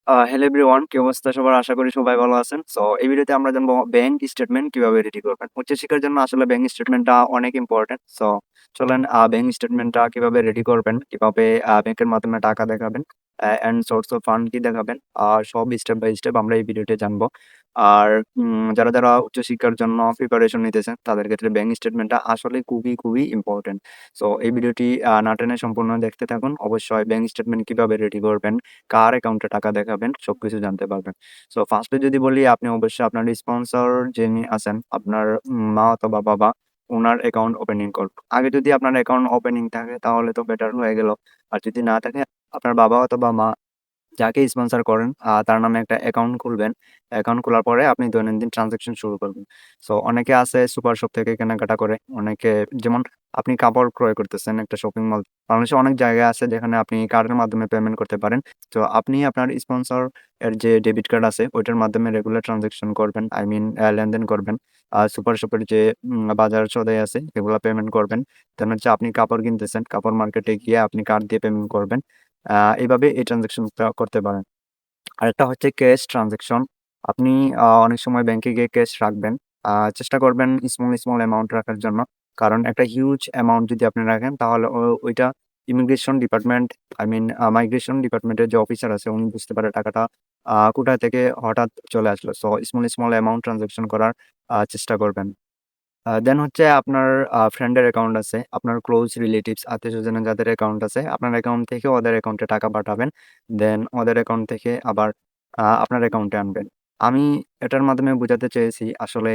Hello everyone, কি অবস্থা সবার? আশা করি সবাই ভালো আছেন। সো এই ভিডিওতে আমরা জানবো ব্যাংক স্টেটমেন্ট কিভাবে রেডি করবেন। উচ্চশিক্ষার জন্য আসলে ব্যাংক স্টেটমেন্টটা অনেক ইম্পর্টেন্ট। সো চলেন ব্যাংক স্টেটমেন্টটা কিভাবে রেডি করবেন, কিভাবে ব্যাংকের মাধ্যমে টাকা দেখাবেন, অ্যান্ড সোর্স অফ ফান্ড কি দেখাবেন, সব স্টেপ বাই স্টেপ আমরা এই ভিডিওতে জানবো। আর যারা উচ্চশিক্ষার জন্য প্রিপারেশন নিতেছেন তাদের ক্ষেত্রে ব্যাংক স্টেটমেন্টটা আসলে খুবই খুবই ইম্পর্টেন্ট। সো এই ভিডিওটি না টেনে সম্পূর্ণ দেখতে থাকুন। অবশ্যই ব্যাংক স্টেটমেন্ট কিভাবে রেডি করবেন, কার অ্যাকাউন্টে টাকা দেখাবেন সবকিছু জানতে পারবেন। সো ফার্স্টে যদি বলি, আপনি অবশ্যই আপনার স্পন্সর যিনি আছেন, আপনার মা অথবা বাবা, উনার অ্যাকাউন্ট ওপেনিং করুন। আগে যদি আপনার অ্যাকাউন্ট ওপেনিং থাকে তাহলে তো বেটার হয়ে গেল। আর যদি না থাকে, আপনার বাবা অথবা মা যাকে স্পন্সর করেন তার নামে একটা অ্যাকাউন্ট খুলবেন। অ্যাকাউন্ট খোলার পরে আপনি দৈনন্দিন ট্রান্সেকশন শুরু করবেন। সো অনেকে আছে সুপার শপ থেকে কেনাকাটা করে। অনেকে, যেমন আপনি কাপড় ক্রয় করতেছেন একটা শপিং মল। বাংলাদেশে অনেক জায়গা আছে যেখানে আপনি কার্ডের মাধ্যমে পেমেন্ট করতে পারেন। তো আপনি আপনার স্পন্সর এর যে ডেবিট কার্ড আছে ওইটার মাধ্যমে রেগুলার ট্রান্সেকশন করবেন। আই মিন লেনদেন করবেন। সুপার শপের যে বাজার সদাই আছে এগুলা পেমেন্ট করবেন। দেন হচ্ছে আপনি কাপড় কিনতেছেন, কাপড় মার্কেটে গিয়ে আপনি কার্ড দিয়ে পেমেন্ট করবেন। এভাবে এই ট্রান্সেকশনটা করতে পারেন। আরেকটা হচ্ছে ক্যাশ ট্রান্সেকশন। আপনি অনেক সময় ব্যাংকে গিয়ে ক্যাশ রাখবেন। চেষ্টা করবেন স্মল অ্যামাউন্ট রাখার জন্য। কারণ একটা হিউজ অ্যামাউন্ট যদি আপনি রাখেন তাহলে ওইটা immigration department, I mean migration ডিপার্টমেন্টের যে অফিসার আছে উনি বুঝতে পারে টাকাটা কোথা থেকে হঠাৎ চলে আসলো। সো স্মল অ্যামাউন্ট ট্রান্সেকশন করার চেষ্টা করবেন। দেন হচ্ছে আপনার ফ্রেন্ডের অ্যাকাউন্ট আছে, আপনার ক্লোজ রিলেটিভস, আত্মীয়স্বজনের যাদের অ্যাকাউন্ট আছে, আপনার অ্যাকাউন্ট থেকে ওদের অ্যাকাউন্টে টাকা পাঠাবেন। দেন ওদের অ্যাকাউন্ট থেকে আবার আপনার অ্যাকাউন্টে আনবেন। আমি এটার মাধ্যমে বোঝাতে চেয়েছি, আসলে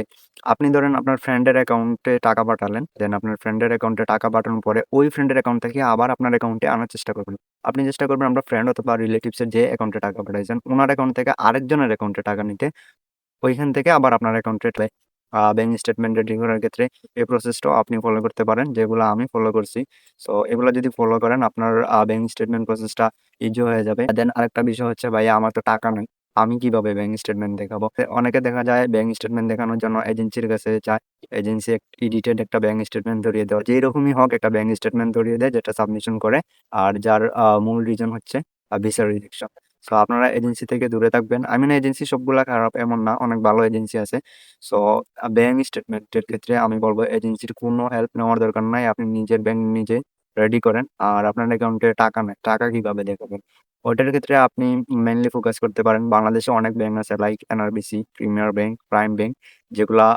আপনি ধরেন আপনার ফ্রেন্ডের অ্যাকাউন্টে টাকা পাঠালেন। দেন আপনার ফ্রেন্ডের অ্যাকাউন্টে টাকা পাঠানোর পরে ওই ফ্রেন্ডের অ্যাকাউন্ট থেকে আবার আপনার অ্যাকাউন্টে আনার চেষ্টা করবেন। আপনি চেষ্টা করবেন আপনার ফ্রেন্ড অথবা রিলেটিভসের যে অ্যাকাউন্টে টাকা পাঠাইছেন, উনার অ্যাকাউন্ট থেকে আরেকজনের অ্যাকাউন্টে টাকা নিতে। ওইখান থেকে আবার আপনার অ্যাকাউন্টে ব্যাংক স্টেটমেন্ট রেডি করার ক্ষেত্রে এই প্রসেসটাও আপনি ফলো করতে পারেন, যেগুলো আমি ফলো করছি। সো এগুলো যদি ফলো করেন আপনার ব্যাংক স্টেটমেন্ট প্রসেসটা ইজি হয়ে যাবে। দেন আরেকটা বিষয় হচ্ছে, ভাইয়া আমার তো টাকা নাই, আমি কিভাবে ব্যাংক স্টেটমেন্ট দেখাবো? অনেকে দেখা যায় ব্যাংক স্টেটমেন্ট দেখানোর জন্য এজেন্সির কাছে যায়। এজেন্সি এডিটেড একটা ব্যাংক স্টেটমেন্ট ধরিয়ে দেয়, যেই রকমই হোক একটা ব্যাংক স্টেটমেন্ট ধরিয়ে দেয়, যেটা সাবমিশন করে। আর যার মূল রিজন হচ্ছে ভিসা রিজেকশন। সো আপনারা এজেন্সি থেকে দূরে থাকবেন। I mean এজেন্সি সবগুলা খারাপ এমন না, অনেক ভালো এজেন্সি আছে। সো ব্যাংক স্টেটমেন্টের ক্ষেত্রে আমি বলব এজেন্সির কোনো হেল্প নেওয়ার দরকার নাই। আপনি নিজের ব্যাংক নিজে রেডি করেন। আর আপনার অ্যাকাউন্টে টাকা নাই, টাকা কিভাবে দেখাবেন? ওইটার ক্ষেত্রে আপনি মেইনলি ফোকাস করতে পারেন। বাংলাদেশে অনেক ব্যাংক আছে like NRBC, premier bank, prime bank, যেগুলা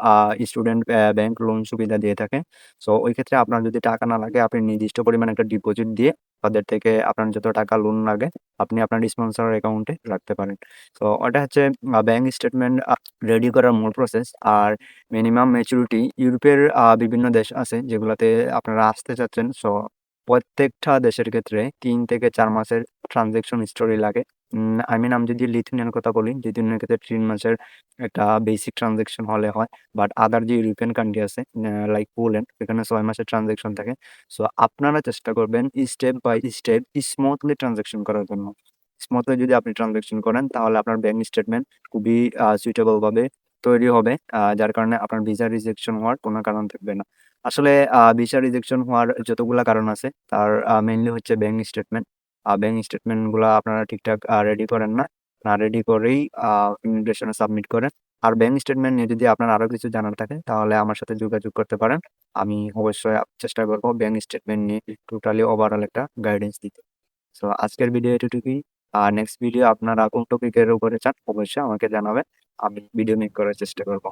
স্টুডেন্ট ব্যাংক লোন সুবিধা দিয়ে থাকে। সো ওই ক্ষেত্রে আপনার যদি টাকা না লাগে, আপনি নির্দিষ্ট পরিমাণে একটা ডিপোজিট দিয়ে তাদের থেকে আপনার যত টাকা লোন লাগে আপনি আপনার স্পন্সর অ্যাকাউন্টে রাখতে পারেন। তো ওটা হচ্ছে ব্যাংক স্টেটমেন্ট রেডি করার মূল প্রসেস। আর মিনিমাম ম্যাচুরিটি, ইউরোপের বিভিন্ন দেশ আছে যেগুলাতে আপনারা আসতে চাচ্ছেন। সো প্রত্যেকটা দেশের ক্ষেত্রে 3 থেকে 4 মাসের ট্রানজেকশন হিস্টোরি লাগে। আই মিন আমি যদি লিথুয়ানিয়ার কথা বলি, লিথুয়ানিয়ার ক্ষেত্রে 3 মাসের একটা বেসিক ট্রানজেকশন হলে হয়। বাট আদার যে ইউরোপিয়ান কান্ট্রি আছে লাইক পোল্যান্ড, এখানে 6 মাসের ট্রানজেকশন থাকে। সো আপনারা চেষ্টা করবেন step by step smoothly transaction করার জন্য। স্মুথলি যদি আপনি ট্রানজেকশন করেন তাহলে আপনার ব্যাংক স্টেটমেন্ট খুবই সুইটেবল ভাবে তৈরি হবে। যার কারণে আপনার ভিসা রিজেকশন হওয়ার কোনো কারণ থাকবে না। আসলে ভিসা রিজেকশন হওয়ার যতগুলা কারণ আছে তার মেইনলি হচ্ছে ব্যাংক স্টেটমেন্ট। ব্যাংক স্টেটমেন্ট গুলা আপনারা ঠিকঠাক রেডি করেন না। না রেডি করেই ইমিগ্রেশনে সাবমিট করেন। আর ব্যাংক স্টেটমেন্ট নিয়ে যদি আপনার আরো কিছু জানার থাকে তাহলে আমার সাথে যোগাযোগ করতে পারেন। আমি অবশ্যই চেষ্টা করব ব্যাংক স্টেটমেন্ট নিয়ে টোটালি ওভারঅল একটা গাইডেন্স দিতে। সো আজকের ভিডিও এতটুকুই। নেক্সট ভিডিও আপনারা কোন টপিকের উপরে চান অবশ্যই আমাকে জানাবেন। আমি ভিডিও মেক করার চেষ্টা করব।